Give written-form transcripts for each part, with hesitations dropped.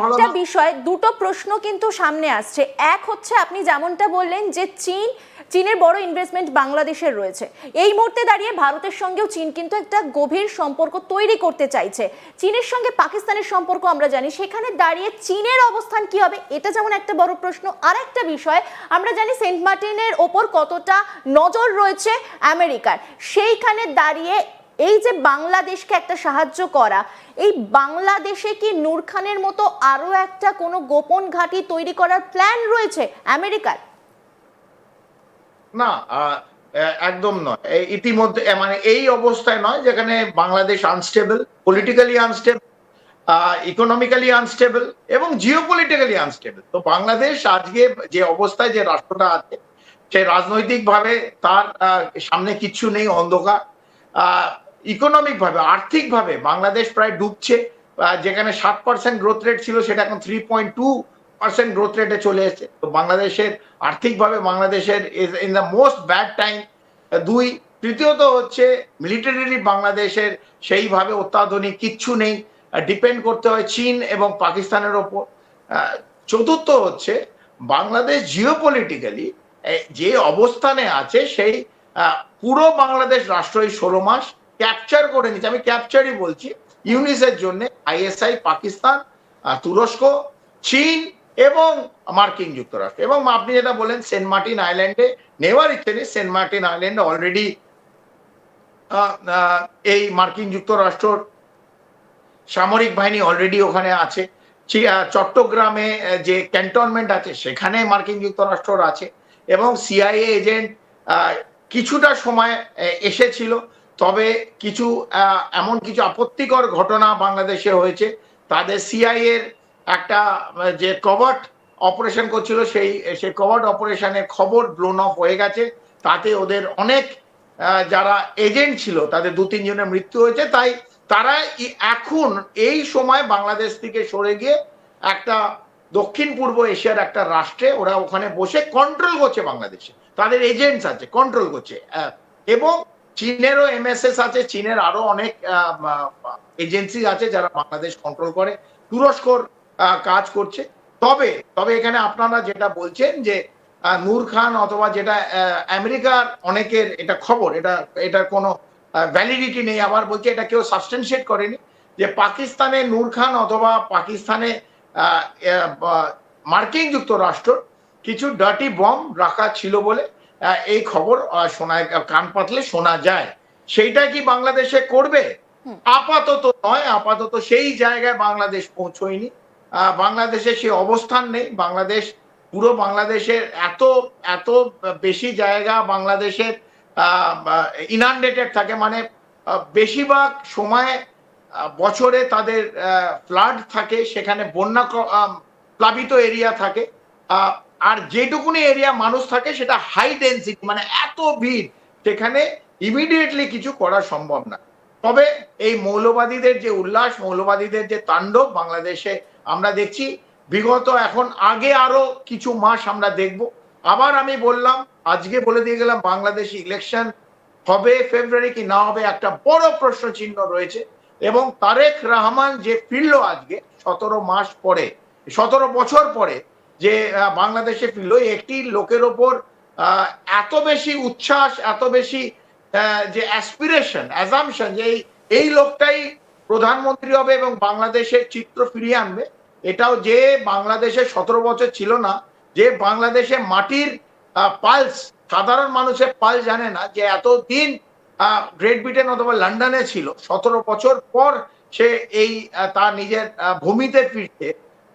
একটা বিষয়, দুটো প্রশ্ন কিন্তু সামনে আসছে। এক হচ্ছে আপনি যেমনটা বললেন যে চীনের বড় ইনভেস্টমেন্ট বাংলাদেশের রয়েছে, এই মুহূর্তে দাঁড়িয়ে ভারতের সঙ্গেও চীন কিন্তু একটা গভীর সম্পর্ক তৈরি করতে চাইছে। চীনের সঙ্গে পাকিস্তানের সম্পর্ক আমরা জানি, সেখানে দাঁড়িয়ে চীনের অবস্থান কি হবে, এটা যেমন একটা বড় প্রশ্ন। আর একটা বিষয়, আমরা জানি সেন্ট মার্টিনের ওপর কতটা নজর রয়েছে আমেরিকার, সেইখানে দাঁড়িয়ে এই যে বাংলাদেশকে একটা সাহায্য করা, এই বাংলাদেশে কি নূর খানের মতো আরো একটা কোনো গোপন ঘাঁটি তৈরি করার প্ল্যান রয়েছে আমেরিকার? না, একদম নয়। ইতিমধ্যে মানে এই অবস্থায় নয় যেখানে Bangladesh unstable, politically unstable, economically unstable এবং জিওপলিটিক্যালি আনস্টেবল। তো বাংলাদেশ আজকে যে অবস্থায়, যে রাষ্ট্রটা আছে, সে রাজনৈতিক ভাবে তার সামনে কিচ্ছু নেই, অন্ধকার। ইকোনমিক ভাবে, আর্থিক ভাবে বাংলাদেশ প্রায় ডুবছে। যেখানে 7% গ্রোথ রেট ছিল, সেটা এখন 3.2% গ্রোথ রেটে চলে এসেছে। তো বাংলাদেশের আর্থিকভাবে বাংলাদেশের in the most bad time. দুই, তৃতীয়ত হচ্ছে মিলিটারিলি বাংলাদেশের সেইভাবে অত্যাধুনিক কিচ্ছু নেই, ডিপেন্ড করতে হয় চীন এবং পাকিস্তানের ওপর। চতুর্থ হচ্ছে বাংলাদেশ জিওপলিটিক্যালি যে অবস্থানে আছে, সেই পুরো বাংলাদেশ রাষ্ট্র এই 16 মাস ক্যাপচার করে নিচ্ছে। আমি ক্যাপচারই বলছি, ইউনিসের জন্য আইএসআই, পাকিস্তান, তুরস্ক, চীন এবং মার্কিন যুক্তরাষ্ট্র। এবং আপনি যেটা বলেন সেন্ট মার্টিন আইল্যান্ডে নেওয়ার ইচ্ছে নেই, সেন্ট মার্টিন আইল্যান্ডে অলরেডি এই মার্কিন যুক্তরাষ্ট্র সামরিক বাহিনী অলরেডি ওখানে আছে। চট্টগ্রামে যে ক্যান্টনমেন্ট আছে, সেখানে মার্কিন যুক্তরাষ্ট্র আছে এবং সিআইএ এজেন্ট কিছুটা সময় এসেছিল। তবে কিছু এমন কিছু আপত্তিকর ঘটনা বাংলাদেশে হয়েছে। তাদের সিআইএ এর একটা যে কভার্ট অপারেশন করছিল, সেই কভার্ট অপারেশনের খবর ব্লোন অফ হয়ে গেছে। তাতে ওদের অনেক যারা এজেন্ট ছিল তাদের 2-3 জনের মৃত্যু হয়েছে। তাই তারা এখন এই সময় বাংলাদেশ থেকে সরে গিয়ে একটা দক্ষিণ পূর্ব এশিয়ার একটা রাষ্ট্রে ওরা ওখানে বসে কন্ট্রোল করছে বাংলাদেশে, তাদের এজেন্টস আছে, কন্ট্রোল করছে। এবং চীনেরও এমএসএস আছে, চীনের আরো অনেক এজেন্সি আছে যারা বাংলাদেশ কন্ট্রোল করে, তুরস্কর কাজ করছে। তবে তবে এখানে আপনারা যেটা বলছেন যে নূর খান অথবা যেটা আমেরিকার অনেকের এটা খবর, এটার কোনো ভ্যালিডিটি নেই। আবার বলছে এটা কেউ সাবস্টেনশিয়েট করেনি যে পাকিস্তানে নূর খান অথবা পাকিস্তানে মার্কিন যুক্তরাষ্ট্র কিছু ডার্টি বম রাখা ছিল বলে এই খবর শোনায়, কান পাতলে শোনা যায়। সেইটা কি বাংলাদেশে করবে? আপাতত নয়, আপাতত সেই জায়গায় বাংলাদেশ পৌঁছয়নি, বাংলাদেশে সে অবস্থান নেই। বাংলাদেশ, পুরো বাংলাদেশের এত এত বেশি জায়গা বাংলাদেশের ইনান্ডেটেড থাকে, মানে বেশিরভাগ সময় বছরে তাদের ফ্লাড থাকে, সেখানে বন্যা প্লাবিত এরিয়া থাকে। আর যেটুকুনি এরিয়া মানুষ থাকে সেটা হাই ডেন্সিটি, মানে এত ভিড়, সেখানে ইমিডিয়েটলি কিছু করা সম্ভব না। তবে এই মৌলবাদীদের যে উল্লাস, মৌলবাদীদের যে তাণ্ডব বাংলাদেশে আমরা দেখছি বিগত, এখন আগে আরো কিছু মাস আমরা দেখব। আবার আমি বললাম, আজকে বলে দিয়ে গেলাম, বাংলাদেশে ইলেকশন হবে ফেব্রুয়ারি কি না হবে একটা বড় প্রশ্ন চিহ্ন রয়েছে। এবং তারেক রহমান যে ফিরলো আজকে 17 মাস পরে, 17 বছর পরে যে বাংলাদেশে ফিরলো, একটি লোকের ওপর এত বেশি উচ্ছ্বাস, এত বেশি যে অ্যাসপিরেশন, অ্যাজাম্পশন যে এই লোকটাই প্রধানমন্ত্রী হবে এবং বাংলাদেশের চিত্র ফিরিয়ে আনবে, এটাও যে বাংলাদেশে 17 বছর ছিল না, যে বাংলাদেশে মাটির পালস, সাধারণ মানুষের পালস জানে না, যে এতদিন গ্রেট ব্রিটেন অথবা লন্ডনে ছিল, 17 বছর পর সে এই তার নিজের ভূমিতে ফিরছে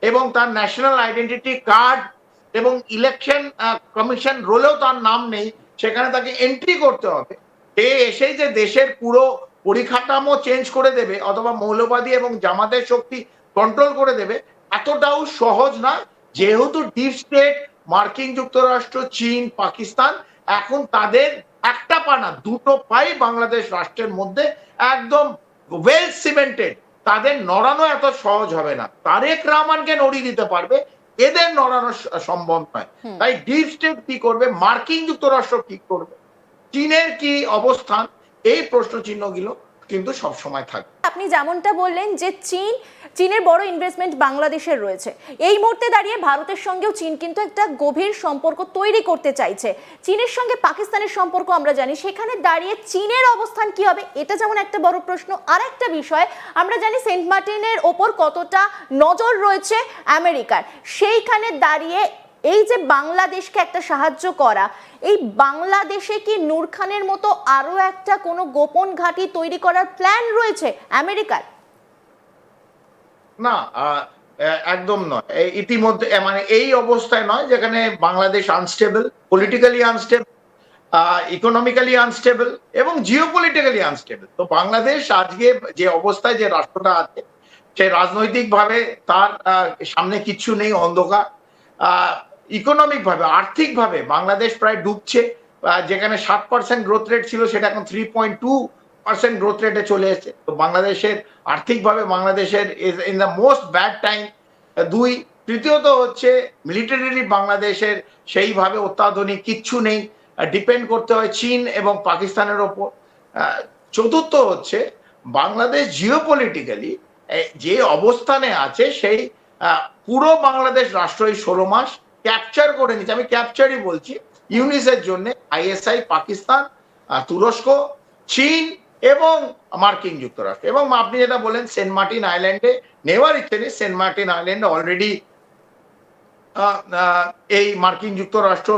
এবং তার ন্যাশনাল আইডেন্টিটি কার্ড এবং ইলেকশন কমিশন রোলেও তার নাম নেই, সেখানে তাকে এন্ট্রি করতে হবে। এসেই যে দেশের পুরো পরিকাঠামো চেঞ্জ করে দেবে অথবা মৌলবাদী এবং জামাতের শক্তি কন্ট্রোল করে দেবে, এতটাও সহজ না। যেহেতু ডিপ স্টেট, মার্কিন যুক্তরাষ্ট্র, চীন, পাকিস্তান, এখন তাদের একটা পা না, দুটো পাই বাংলাদেশ রাষ্ট্রের মধ্যে একদম ওয়েল সিমেন্টেড, তাদের নড়ানো এত সহজ হবে না। তারেক রহমানকে নড়িয়ে দিতে পারবে, এদের নড়ানো সম্ভব নয়। তাই ডিপ স্টেট কি করবে, মার্কিন যুক্তরাষ্ট্র কি করবে, চীনের কি অবস্থান, এই প্রশ্ন চিহ্নগুলো কিন্তু সবসময় থাকবে। আপনি যেমনটা বললেন যে চীনের বড় ইনভেস্টমেন্ট বাংলাদেশের রয়েছে, এই মুহূর্তে দাঁড়িয়ে ভারতের সঙ্গেও চীন কিন্তু একটা গভীর সম্পর্ক তৈরি করতে চাইছে। চীনের সঙ্গে পাকিস্তানের সম্পর্ক আমরা জানি, সেখানে দাঁড়িয়ে চীনের অবস্থান কি হবে এটা যেমন একটা বড় প্রশ্ন। আর একটা বিষয় আমরা জানি সেন্ট মার্টিনের ওপর কতটা নজর রয়েছে আমেরিকার, সেইখানে দাঁড়িয়ে এই যে বাংলাদেশকে একটা সাহায্য করা, এই বাংলাদেশে কি নূর খানের মতো আরো একটা কোনো গোপন ঘাঁটি তৈরি করার প্ল্যান রয়েছে আমেরিকার? না, একদম নয়। ইতিমধ্যে মানে এই অবস্থায় নয় যেখানে Bangladesh unstable, politically unstable, economically unstable এবং জিওপলিটিক্যালি আনস্টেবল। তো বাংলাদেশ আজকে যে অবস্থায় যে রাষ্ট্রটা আছে, সে রাজনৈতিক ভাবে তার সামনে কিচ্ছু নেই, অন্ধকার। ইকোনমিক ভাবে, আর্থিক ভাবে বাংলাদেশ প্রায় ডুবছে। যেখানে 7% গ্রোথ রেট ছিল সেটা এখন 3.2% গ্রোথ রেটে চলে এসেছে। তো বাংলাদেশের আর্থিকভাবে বাংলাদেশের in the most bad time. দুই, তৃতীয়ত হচ্ছে মিলিটারিলি বাংলাদেশের সেইভাবে অত্যাধুনিক কিচ্ছু নেই, ডিপেন্ড করতে হয় চীন এবং পাকিস্তানের ওপর। চতুর্থ হচ্ছে বাংলাদেশ জিওপলিটিক্যালি যে অবস্থানে আছে, সেই পুরো বাংলাদেশ রাষ্ট্র এই 16 মাস ক্যাপচার করে নিচ্ছে। আমি ক্যাপচারই বলছি, ইউনিসের জন্য আইএসআই, পাকিস্তান, তুরস্ক, চীন এবং মার্কিন যুক্তরাষ্ট্র। এবং আপনি যেটা বলেন সেন্ট মার্টিন আইল্যান্ডে নেওয়ার ইচ্ছে নেই, সেন্ট মার্টিন আইল্যান্ডে অলরেডি এই মার্কিন যুক্তরাষ্ট্র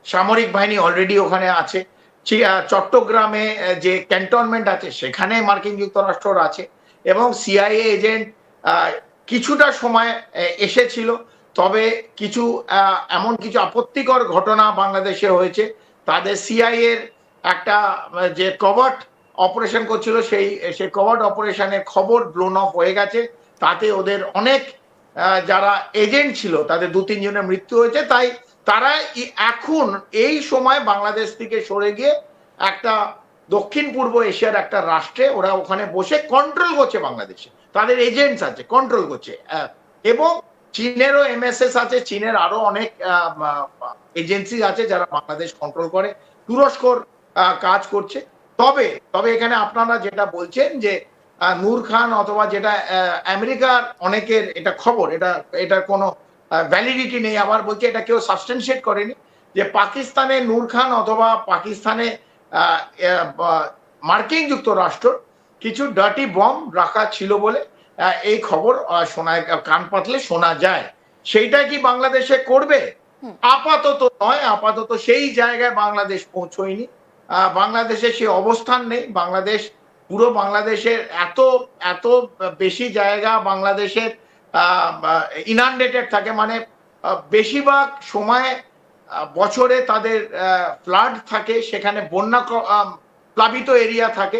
সামরিক বাহিনী অলরেডি ওখানে আছে। চট্টগ্রামে যে ক্যান্টনমেন্ট আছে সেখানে মার্কিন যুক্তরাষ্ট্র আছে এবং সিআইএ এজেন্ট কিছুটা সময় এসেছিল। তবে কিছু এমন কিছু আপত্তিকর ঘটনা বাংলাদেশে হয়েছে। তাদের সিআইএ এর একটা যে কভার্ট অপারেশন করছিল, সেই কভার্ট অপারেশনের খবর ব্লোন অফ হয়ে গেছে। তাতে ওদের অনেক যারা এজেন্ট ছিল তাদের 2-3 জনের মৃত্যু হয়েছে। তাই তারা এখন এই সময় বাংলাদেশ থেকে সরে গিয়ে একটা দক্ষিণ পূর্ব এশিয়ার একটা রাষ্ট্রে ওরা ওখানে বসে কন্ট্রোল করছে বাংলাদেশে, তাদের এজেন্টস আছে, কন্ট্রোল করছে। এবং চীনেরও এমএসএস আছে, চীনের আরো অনেক এজেন্সি আছে যারা বাংলাদেশ কন্ট্রোল করে, তুরস্কর কাজ করছে। তবে তবে এখানে আপনারা যেটা বলছেন যে নূর খান অথবা যেটা আমেরিকার অনেকের এটা খবর, এটার কোনো ভ্যালিডিটি নেই। আবার বলছে এটা কেউ সাবস্টেনশিয়েট করেনি যে পাকিস্তানে নূর খান অথবা পাকিস্তানে মার্কিন যুক্তরাষ্ট্র কিছু ডার্টি বম রাখা ছিল বলে এই খবর শোনায়, কান পাতলে শোনা যায়। সেইটা কি বাংলাদেশে করবে? আপাতত নয়, আপাতত সেই জায়গায় বাংলাদেশ পৌঁছয়নি। বাংলাদেশে সে অবস্থান নেই। বাংলাদেশ, পুরো বাংলাদেশের এত এত বেশি জায়গা বাংলাদেশের ইনান্ডেটেড থাকে, মানে বেশিরভাগ সময় বছরে তাদের ফ্লাড থাকে, সেখানে বন্যা প্লাবিত এরিয়া থাকে।